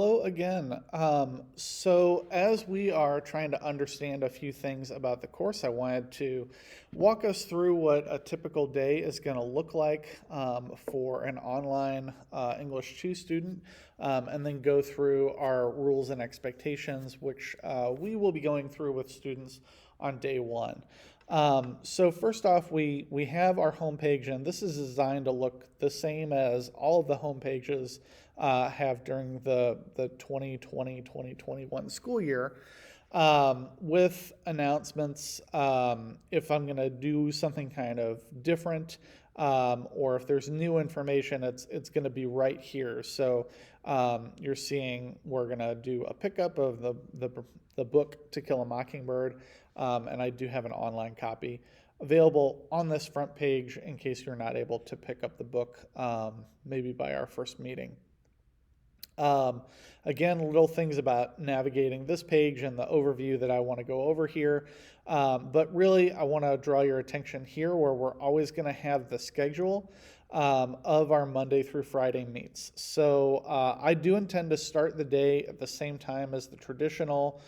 Hello again. So as we are trying to understand a few things about the course, I wanted to walk us through what a typical day is going to look like for an online English 2 student, and then go through our rules and expectations, which we will be going through with students on day one. So first off, we have our homepage, and this is designed to look the same as all of the home pages have during the 2020-2021 school year, with announcements if I'm going to do something kind of different, or if there's new information, it's going to be right here. So you're seeing we're going to do a pickup of the book To Kill a Mockingbird, and I do have an online copy available on this front page in case you're not able to pick up the book, maybe by our first meeting. Um, Again, little things about navigating this page and the overview that I want to go over here. But really, I want to draw your attention here where we're always going to have the schedule of our Monday through Friday meets. So I do intend to start the day at the same time as the traditional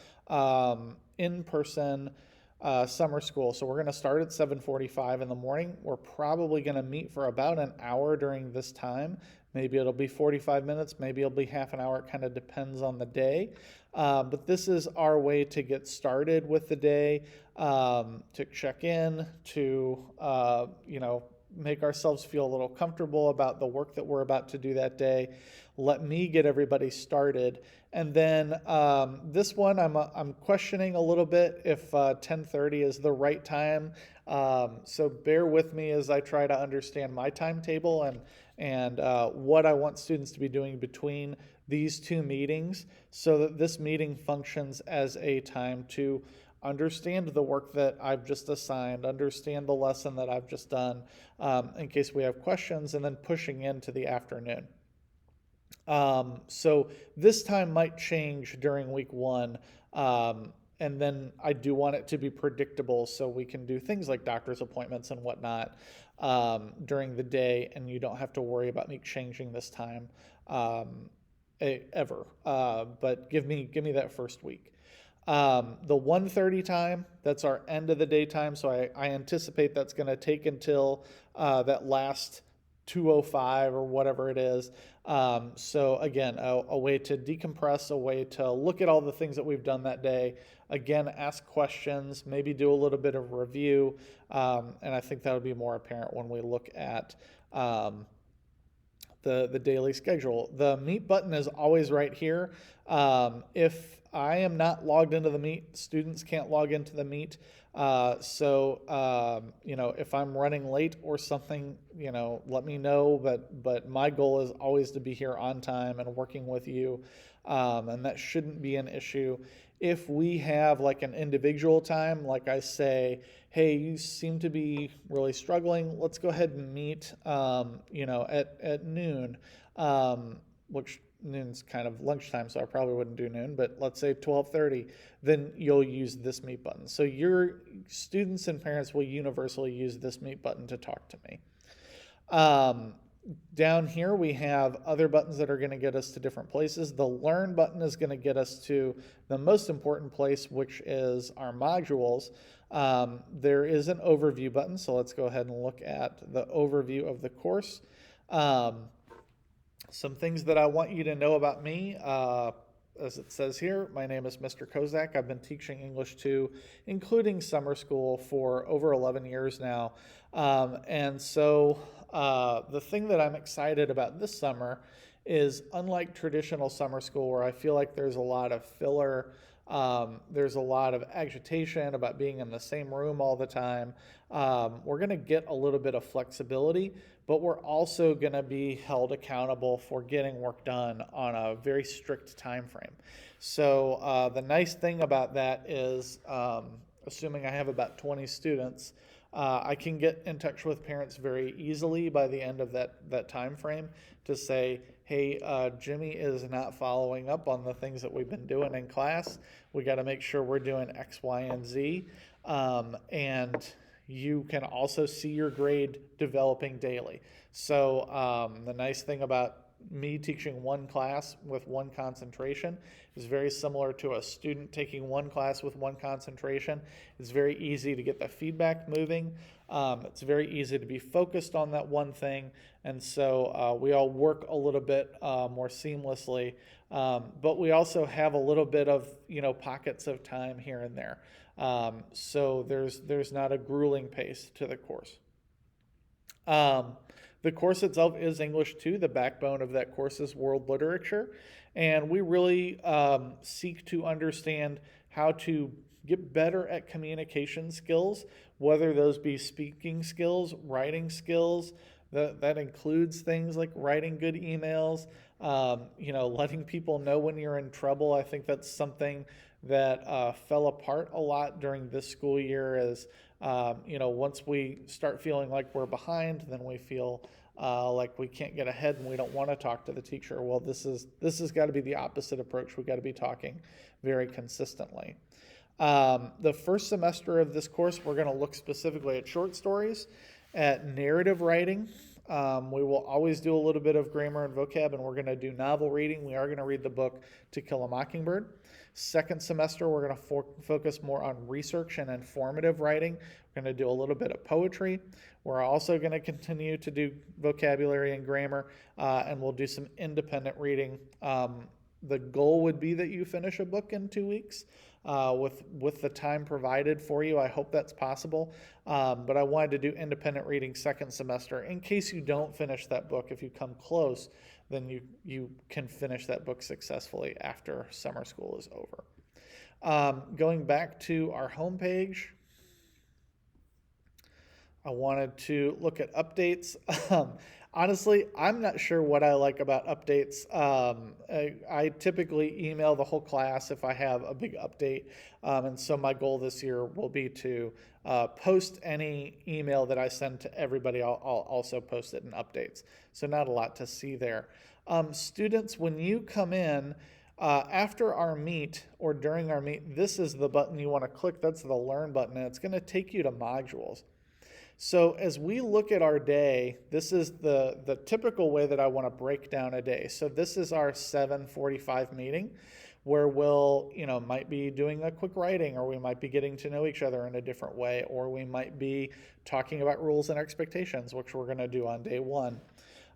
in-person summer school. So we're going to start at 7:45 in the morning. We're probably going to meet for about an hour during this time. Maybe it'll be 45 minutes, maybe it'll be half an hour. It kind of depends on the day. But this is our way to get started with the day, to check in, to, make ourselves feel a little comfortable about the work that we're about to do that day. Let me get everybody started. And then this one, I'm questioning a little bit if 10:30 is the right time. So bear with me as I try to understand my timetable and what I want students to be doing between these two meetings, so that this meeting functions as a time to understand the work that I've just assigned, understand the lesson that I've just done, in case we have questions, and then pushing into the afternoon. So this time might change during week one. And then I do want it to be predictable so we can do things like doctor's appointments and whatnot during the day, and you don't have to worry about me changing this time ever. But give me that first week. The 1:30 time, that's our end of the day time, so I anticipate that's going to take until that last 2:05 or whatever it is. So again, a way to decompress, a way to look at all the things that we've done that day. Again, ask questions, maybe do a little bit of review, and I think that'll be more apparent when we look at the daily schedule. The Meet button is always right here. If I am not logged into the Meet, students can't log into the Meet. If I'm running late or something, let me know. But my goal is always to be here on time and working with you, and that shouldn't be an issue. If we have like an individual time, like I say, hey, you seem to be really struggling, let's go ahead and meet, at noon, which noon's kind of lunchtime, so I probably wouldn't do noon, but let's say 12:30, then you'll use this Meet button. So your students and parents will universally use this Meet button to talk to me. Down here, we have other buttons that are going to get us to different places. The Learn button is going to get us to the most important place, which is our modules. There is an Overview button, so let's go ahead and look at the overview of the course. Some things that I want you to know about me. As it says here, my name is Mr. Kozak. I've been teaching English 2, including summer school, for over 11 years now. And so the thing that I'm excited about this summer is, unlike traditional summer school where I feel like there's a lot of filler, there's a lot of agitation about being in the same room all the time, we're going to get a little bit of flexibility, but we're also going to be held accountable for getting work done on a very strict time frame. So the nice thing about that is, assuming I have about 20 students, I can get in touch with parents very easily by the end of that time frame to say, hey, Jimmy is not following up on the things that we've been doing in class. We got to make sure we're doing X, Y, and Z. And you can also see your grade developing daily. So the nice thing about me teaching one class with one concentration is very similar to a student taking one class with one concentration. It's very easy to get the feedback moving. It's very easy to be focused on that one thing. And so we all work a little bit more seamlessly. But we also have a little bit of, pockets of time here and there. So there's not a grueling pace to the course. The course itself is English 2. The backbone of that course is world literature. And we really seek to understand how to get better at communication skills, whether those be speaking skills, writing skills. That includes things like writing good emails, letting people know when you're in trouble. I think that's something that fell apart a lot during this school year as once we start feeling like we're behind, then we feel like we can't get ahead and we don't want to talk to the teacher. Well, this has got to be the opposite approach. We've got to be talking very consistently. The first semester of this course, we're going to look specifically at short stories, at narrative writing. We will always do a little bit of grammar and vocab, and we're going to do novel reading. We are going to read the book To Kill a Mockingbird. Second semester, we're going to focus more on research and informative writing. We're going to do a little bit of poetry. We're also going to continue to do vocabulary and grammar, and we'll do some independent reading. The goal would be that you finish a book in 2 weeks. With the time provided for you. I hope that's possible. But I wanted to do independent reading second semester in case you don't finish that book. If you come close, then you can finish that book successfully after summer school is over. Going back to our homepage, I wanted to look at updates. Honestly, I'm not sure what I like about updates. I typically email the whole class if I have a big update. And so my goal this year will be to post any email that I send to everybody. I'll also post it in updates. So not a lot to see there. Students, when you come in, after our meet or during our meet, this is the button you want to click. That's the Learn button, and it's going to take you to modules. So as we look at our day, this is the typical way that I want to break down a day. So this is our 7:45 meeting where we'll, might be doing a quick writing, or we might be getting to know each other in a different way, or we might be talking about rules and expectations, which we're going to do on day one.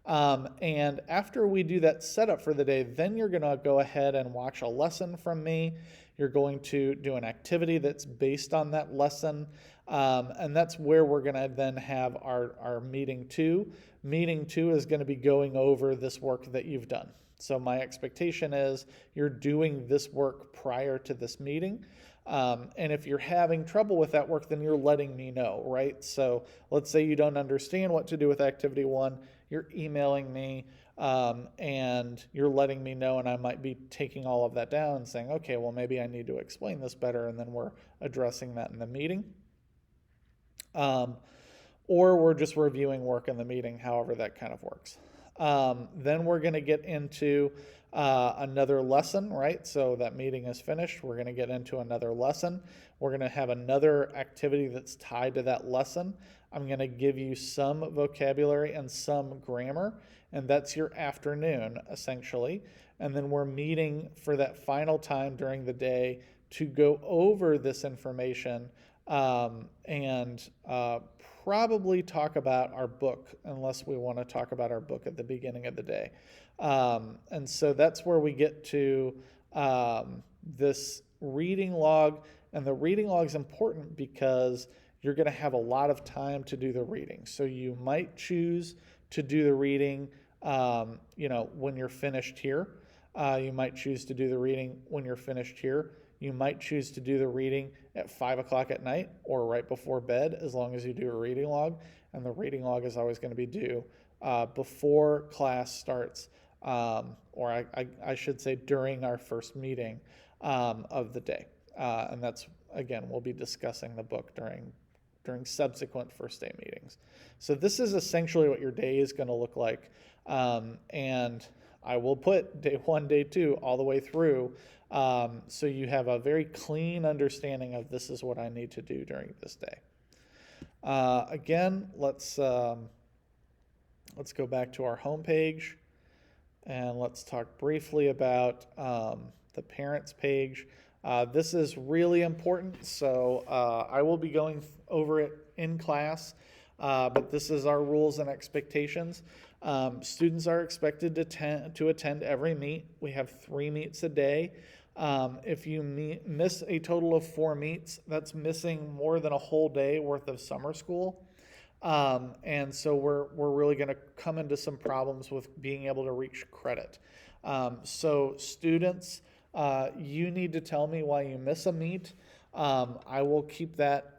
And after we do that setup for the day, then you're going to go ahead and watch a lesson from me. You're going to do an activity that's based on that lesson. And that's where we're going to then have our meeting 2. Meeting 2 is going to be going over this work that you've done. So my expectation is you're doing this work prior to this meeting. And if you're having trouble with that work, then you're letting me know, right? So let's say you don't understand what to do with activity 1. You're emailing me and you're letting me know, and I might be taking all of that down and saying, okay, well, maybe I need to explain this better, and then we're addressing that in the meeting. Or we're just reviewing work in the meeting, however that kind of works. Then we're going to get into another lesson, right? So that meeting is finished. We're going to get into another lesson. We're going to have another activity that's tied to that lesson. I'm going to give you some vocabulary and some grammar, and that's your afternoon, essentially. And then we're meeting for that final time during the day to go over this information and probably talk about our book, unless we want to talk about our book at the beginning of the day. And so that's where we get to this reading log. And the reading log is important because you're going to have a lot of time to do the reading. So you might choose to do the reading, when you're finished here. You might choose to do the reading when you're finished here. You might choose to do the reading at 5 o'clock at night or right before bed, as long as you do a reading log. And the reading log is always going to be due before class starts, or I should say during our first meeting of the day. And that's, again, we'll be discussing the book during subsequent first day meetings. So this is essentially what your day is going to look like. And I will put day 1, day 2 all the way through, so you have a very clean understanding of this is what I need to do during this day. Again, let's go back to our homepage, And let's talk briefly about the parents page. This is really important, so I will be going over it in class, but this is our rules and expectations. Students are expected to attend every meet. We have 3 meets a day. If you miss a total of 4 meets, that's missing more than a whole day worth of summer school. And so we're really going to come into some problems with being able to reach credit. So students, you need to tell me why you miss a meet. I will keep that,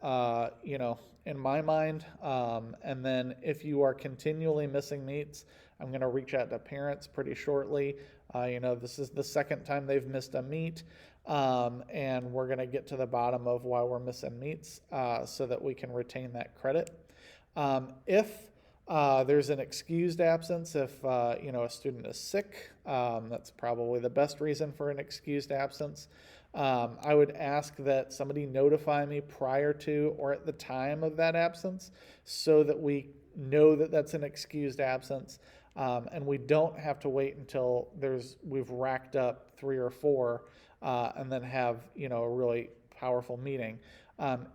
in my mind. And then if you are continually missing meets, I'm going to reach out to parents pretty shortly. This is the second time they've missed a meet. And we're going to get to the bottom of why we're missing meets, so that we can retain that credit. If there's an excused absence, if a student is sick, that's probably the best reason for an excused absence. I would ask that somebody notify me prior to or at the time of that absence, so that we know that that's an excused absence, and we don't have to wait until we've racked up 3 or 4, and then have a really powerful meeting.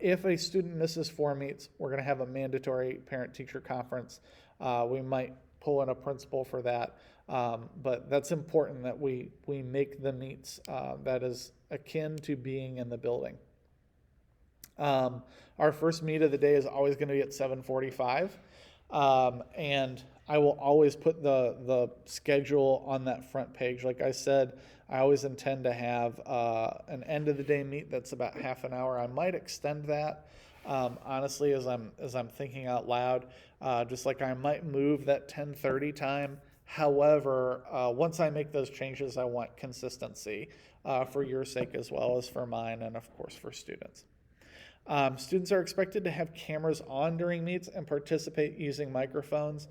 If a student misses 4 meets, we're going to have a mandatory parent-teacher conference. We might pull in a principal for that, but that's important that we make the meets that is akin to being in the building. Our first meet of the day is always going to be at 7:45, and I will always put the schedule on that front page. Like I said, I always intend to have an end of the day meet that's about half an hour. I might extend that, honestly, as I'm thinking out loud. Just like I might move that 10:30 time. However, once I make those changes, I want consistency for your sake as well as for mine, and of course for students. Students are expected to have cameras on during meets and participate using microphones.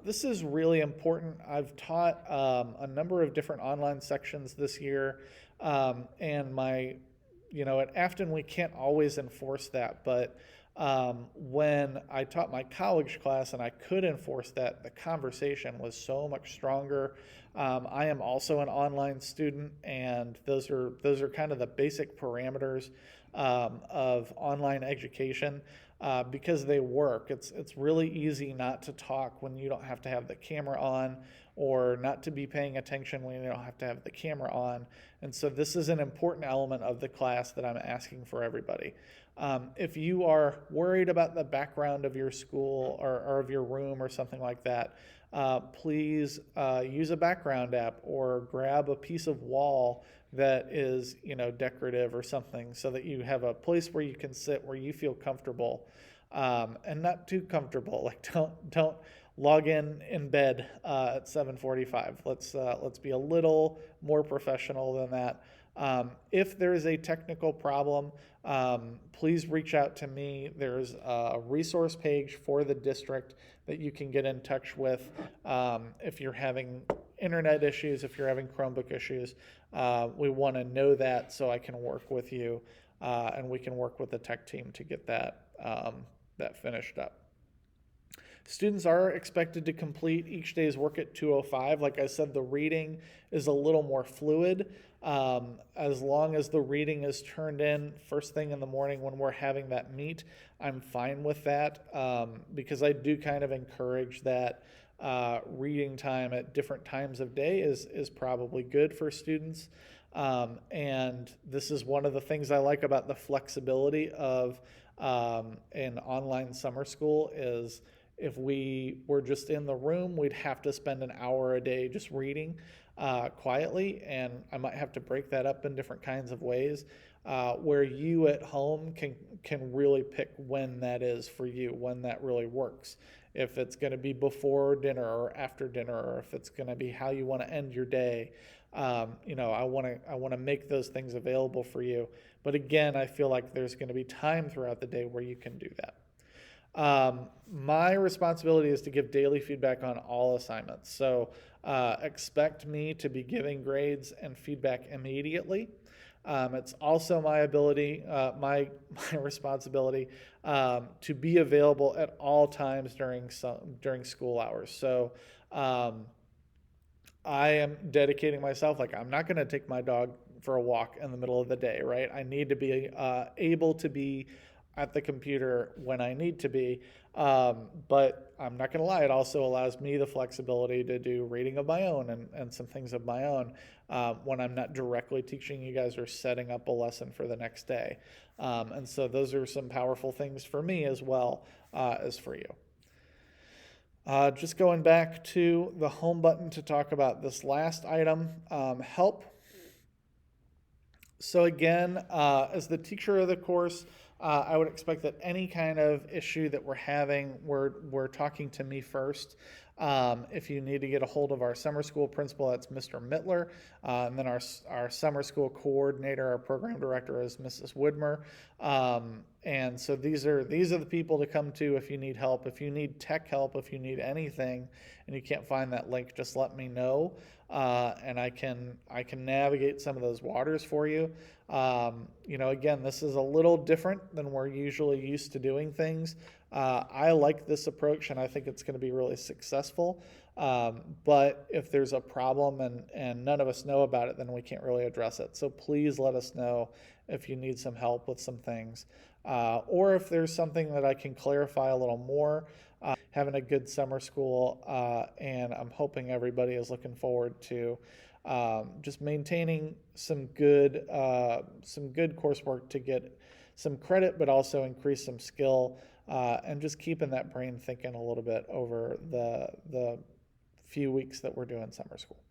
This is really important. I've taught a number of different online sections this year, and at Afton we can't always enforce that, but when I taught my college class and I could enforce that, the conversation was so much stronger. I am also an online student, and those are kind of the basic parameters of online education. Because they work. It's really easy not to talk when you don't have to have the camera on, or not to be paying attention when you don't have to have the camera on. And so this is an important element of the class that I'm asking for everybody. If you are worried about the background of your school or of your room or something like that, please use a background app or grab a piece of wall that is decorative or something, so that you have a place where you can sit where you feel comfortable, and not too comfortable. Like don't log in bed at 7:45. Let's be a little more professional than that. If there is a technical problem, please reach out to me. There's a resource page for the district that you can get in touch with if you're having internet issues, if you're having Chromebook issues. We want to know that so I can work with you, and we can work with the tech team to get that finished up. Students are expected to complete each day's work at 2:05. Like I said, the reading is a little more fluid. As long as the reading is turned in first thing in the morning when we're having that meet, I'm fine with that, because I do kind of encourage that reading time at different times of day is probably good for students. And this is one of the things I like about the flexibility of an online summer school is, if we were just in the room, we'd have to spend an hour a day just reading quietly, and I might have to break that up in different kinds of ways, where you at home can really pick when that is for you, when that really works. If it's going to be before dinner or after dinner, or if it's going to be how you want to end your day. I want to make those things available for you. But again, I feel like there's going to be time throughout the day where you can do that. My responsibility is to give daily feedback on all assignments. So expect me to be giving grades and feedback immediately. It's also my responsibility to be available at all times during school hours. So I am dedicating myself. Like, I'm not going to take my dog for a walk in the middle of the day, right? I need to be able to be at the computer when I need to be. But I'm not going to lie, it also allows me the flexibility to do reading of my own and some things of my own when I'm not directly teaching you guys or setting up a lesson for the next day. And so those are some powerful things for me as well as for you. Just going back to the home button to talk about this last item, help. So again, as the teacher of the course, I would expect that any kind of issue that we're having, we're talking to me first. If you need to get a hold of our summer school principal, that's Mr. Mittler. And then our summer school coordinator, our program director, is Mrs. Woodmer. And so these are the people to come to if you need help. If you need tech help, if you need anything, and you can't find that link, just let me know, and I can navigate some of those waters for you. Again, this is a little different than we're usually used to doing things. I like this approach, and I think it's going to be really successful. But if there's a problem and none of us know about it, then we can't really address it. So please let us know if you need some help with some things, or if there's something that I can clarify a little more. Having a good summer school, and I'm hoping everybody is looking forward to just maintaining some good coursework to get some credit, but also increase some skill, and just keeping that brain thinking a little bit over the few weeks that we're doing summer school.